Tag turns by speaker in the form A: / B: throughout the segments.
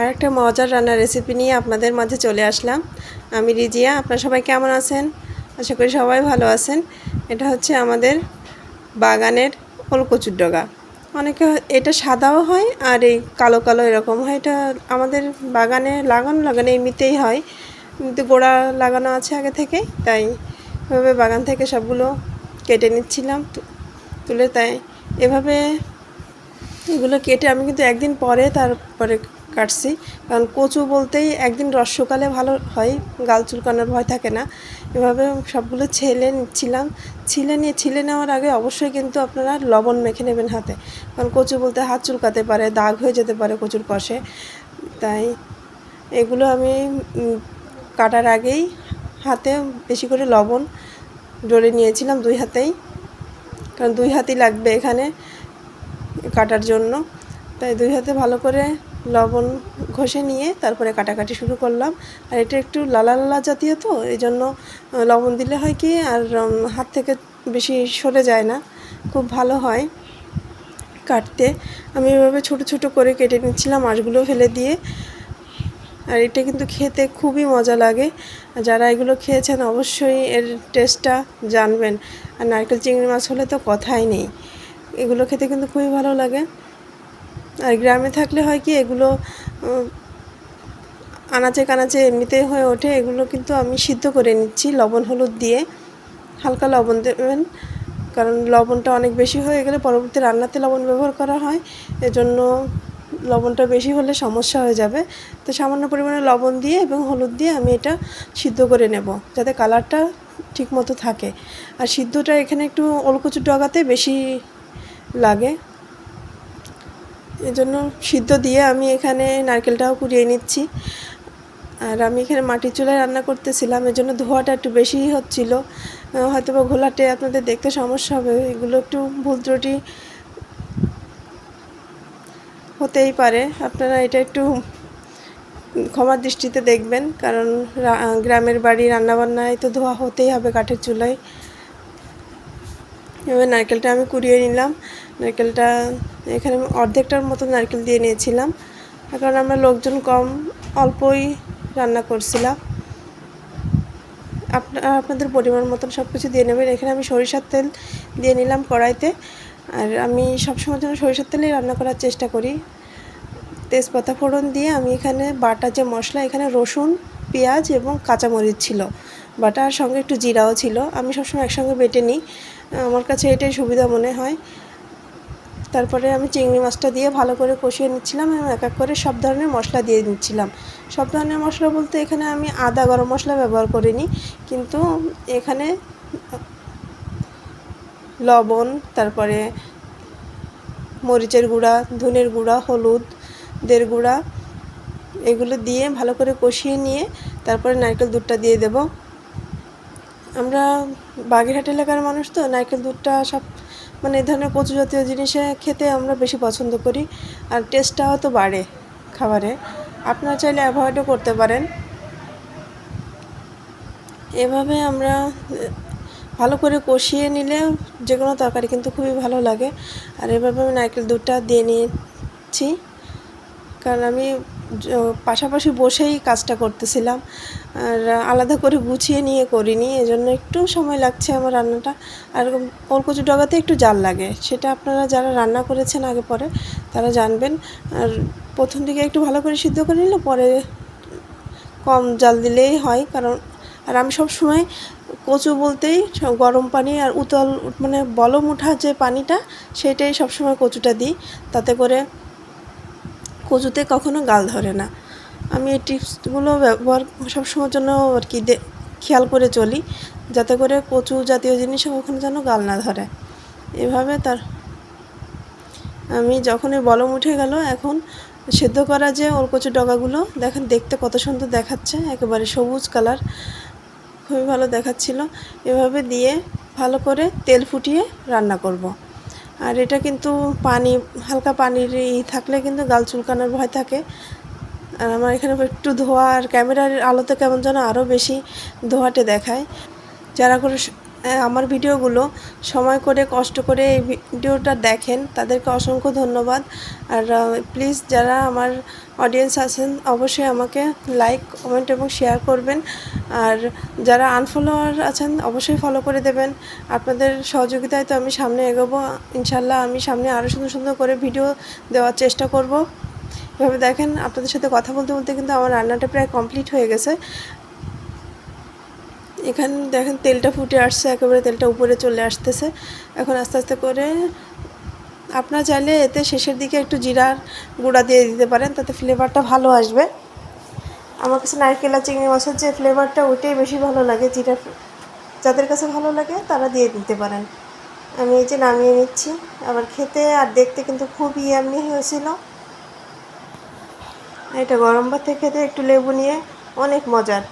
A: আর একটা মজার রান্নার রেসিপি নিয়ে আপনাদের মাঝে চলে আসলাম। আমি রিজিয়া। আপনারা সবাই কেমন আছেন? আশা করি সবাই ভালো আছেন। এটা হচ্ছে আমাদের বাগানের ওলকচুর ডগা। অনেকে এটা সাদাও হয় আর এই কালো কালো এরকম হয়। এটা আমাদের বাগানে লাগানো এমনিতেই হয়, কিন্তু গোড়া লাগানো আছে আগে থেকে, তাই এভাবে বাগান থেকে সবগুলো কেটে নিচ্ছিলাম তুলে। তাই এভাবে এগুলো কেটে আমি কিন্তু একদিন পরে তারপরে কাটছি, কারণ কচু বলতেই একদিন রস শুকালে ভালো হয়, গাল চুলকানোর ভয় থাকে না। এভাবে সবগুলো ছিলে নেওয়ার আগে অবশ্যই কিন্তু আপনারা লবণ মেখে নেবেন হাতে, কারণ কচু বলতে হাত চুলকাতে পারে, দাগ হয়ে যেতে পারে কচুর কষে। তাই এগুলো আমি কাটার আগেই হাতে বেশি করে লবণ ডলে নিয়েছিলাম, দুই হাতেই, কারণ দুই হাতই লাগবে এখানে কাটার জন্য। তাই দুই হাতে ভালো করে লবণ ঘষে নিয়ে তারপরে কাটাকাটি শুরু করলাম। আর এটা একটু লালা লালা জাতীয়, তো এই জন্য লবণ দিলে হয় কি আর হাত থেকে বেশি সরে যায় না, খুব ভালো হয় কাটতে। আমি এভাবে ছোটো ছোটো করে কেটে নিচ্ছিলাম মাছগুলো ফেলে দিয়ে। আর এটা কিন্তু খেতে খুবই মজা লাগে, যারা এগুলো খেয়েছেন অবশ্যই এর টেস্টটা জানবেন। আর নারকেল চিংড়ি মাছ হলে তো কথাই নেই, এগুলো খেতে কিন্তু খুবই ভালো লাগে। আর গ্রামে থাকলে হয় কি এগুলো আনাচে কানাচে এমনিতেই হয়ে ওঠে। এগুলো কিন্তু আমি সিদ্ধ করে নিচ্ছি লবণ হলুদ দিয়ে। হালকা লবণ দেবেন, কারণ লবণটা অনেক বেশি হয়ে গেলে পরবর্তী রান্নাতে লবণ ব্যবহার করা হয়, এজন্য লবণটা বেশি হলে সমস্যা হয়ে যাবে। তো সামান্য পরিমাণে লবণ দিয়ে এবং হলুদ দিয়ে আমি এটা সিদ্ধ করে নেব, যাতে কালারটা ঠিক মতো থাকে। আর সিদ্ধটা এখানে একটু ওলকচুর ডগাতে বেশি লাগে, এজন্য সিদ্ধ দিয়ে আমি এখানে নারকেলটাও কুড়িয়ে নিচ্ছি। আর আমি এখানে মাটির চুলায় রান্না করতেছিলাম, এজন্য ধোঁয়াটা একটু বেশিই হচ্ছিলো। হয়তো বা ঘোলাটে আপনাদের দেখতে সমস্যা হবে, এগুলো একটু ভুল ত্রুটি হতেই পারে, আপনারা এটা একটু ক্ষমার দৃষ্টিতে দেখবেন, কারণ গ্রামের বাড়ি রান্নাবান্নায় তো ধোঁয়া হতেই হবে কাঠের চুলায়। এবার নারকেলটা আমি কুড়িয়ে নিলাম। নারকেলটা এখানে অর্ধেকটার মতো নারকেল দিয়ে নিয়েছিলাম, কারণ আমরা লোকজন কম, অল্পই রান্না করছিলাম। আপনাদের পরিমাণ মতন সব কিছু দিয়ে নেবেন। এখানে আমি সরিষার তেল দিয়ে নিলাম কড়াইতে। আর আমি সবসময় জন্য সরিষার তেলেই রান্না করার চেষ্টা করি। তেজপাতা ফোড়ন দিয়ে আমি এখানে বাটা যে মশলা, এখানে রসুন, পেঁয়াজ এবং কাঁচামরিচ ছিল বাটা, আর সঙ্গে একটু জিরাও ছিল। আমি সবসময় একসঙ্গে বেটে নিই, আমার কাছে এটাই সুবিধা মনে হয়। তারপরে আমি চিংড়ি মাছটা দিয়ে ভালো করে কষিয়ে নিচ্ছিলাম এবং এক এক করে সব ধরনের মশলা দিয়ে নিচ্ছিলাম। সব ধরনের মশলা বলতে এখানে আমি আদা গরম মশলা ব্যবহার করিনি, কিন্তু এখানে লবণ, তারপরে মরিচের গুঁড়া, ধনের গুঁড়া, হলুদের গুঁড়া, এগুলো দিয়ে ভালো করে কষিয়ে নিয়ে তারপরে নারকেল দুধটা দিয়ে দেব। আমরা বাগেরহাট এলাকার মানুষ তো নারকেল দুধটা সব মানে এই ধরনের কচু জাতীয় জিনিসে খেতে আমরা বেশি পছন্দ করি, আর টেস্টটাও তো বাড়ে খাবারে। আপনারা চাইলে অ্যাভয়েডও করতে পারেন। এভাবে আমরা ভালো করে কষিয়ে নিলে যে কোনো তরকারি কিন্তু খুবই ভালো লাগে। আর এভাবে আমি নারকেল দুধটা দিয়ে নিয়েছি, কারণ আমি পাশাপাশি বসেই কাজটা করতেছিলাম, আর আলাদা করে গুছিয়ে নিয়ে করিনি, এজন্য একটু সময় লাগছে আমার রান্নাটা। আর ওলকচুর ডগাতে একটু জাল লাগে, সেটা আপনারা যারা রান্না করেছেন আগে পরে তারা জানবেন। আর প্রথম দিকে একটু ভালো করে সিদ্ধ করে নিলে পরে কম জাল দিলেই হয়। কারণ আর আমি সব সময় কচু বলতেই গরম পানি আর উতল মানে বলম ওঠা যে পানিটা, সেটাই সবসময় কচুটা দিই, তাতে করে কচুতে কখনো গাল ধরে না। আমি এই টিপসগুলো ব্যবহার সবসময়ের জন্য আর কি খেয়াল করে চলি, যাতে করে কচু জাতীয় জিনিসও কখনো যেন গাল না ধরে। এভাবে আমি যখনই বলম উঠে গেল, এখন সেদ্ধ করা যে ওলকচুর ডগাগুলো দেখেন, দেখতে কত সুন্দর দেখাচ্ছে, একেবারে সবুজ কালার, খুবই ভালো দেখাচ্ছিল। এভাবে দিয়ে ভালো করে তেল ফুটিয়ে রান্না করব। আর এটা কিন্তু হালকা পানির থাকলে কিন্তু গাল চুলকানোর ভয় থাকে। আর আমার এখানে একটু ধোয়া, আর ক্যামেরার আলোতে কেমন যেন আরও বেশি ধোঁয়াটে দেখায়। আমার ভিডিওগুলো সময় করে কষ্ট করে এই ভিডিওটা দেখেন তাদেরকে অসংখ্য ধন্যবাদ। আর প্লিজ যারা আমার অডিয়েন্স আছেন অবশ্যই আমাকে লাইক কমেন্ট এবং শেয়ার করবেন। আর যারা আনফলোয়ার আছেন অবশ্যই ফলো করে দেবেন। আপনাদের সহযোগিতায় তো আমি সামনে এগোবো ইনশাল্লাহ। আমি সামনে আরও সুন্দর সুন্দর করে ভিডিও দেওয়ার চেষ্টা করব। এভাবে দেখেন আপনাদের সাথে কথা বলতে বলতে কিন্তু আমার রান্নাটা প্রায় কমপ্লিট হয়ে গেছে। এখানে দেখেন তেলটা ফুটে আসছে, একেবারে তেলটা উপরে চলে আসতেছে। এখন আস্তে আস্তে করে আপনারা চাইলে এতে শেষের দিকে একটু জিরার গুঁড়া দিয়ে দিতে পারেন, তাতে ফ্লেভারটা ভালো আসবে। আমার কাছে নারকেল আর চিংড়ি মাছের যে ফ্লেভারটা ওইটাই বেশি ভালো লাগে। জিরা যাদের কাছে ভালো লাগে তারা দিয়ে দিতে পারেন। আমি এই যে নামিয়ে নিচ্ছি। আবার খেতে আর দেখতে কিন্তু খুব ইয়াম্মি হয়েছিল। এটা গরম ভাতে খেতে একটু লেবু নিয়ে অনেক মজার।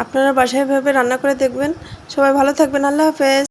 A: আপনারা বাসায় এভাবে রান্না করে দেখবেন। সবাই ভালো থাকবেন। আল্লাহ হাফেজ।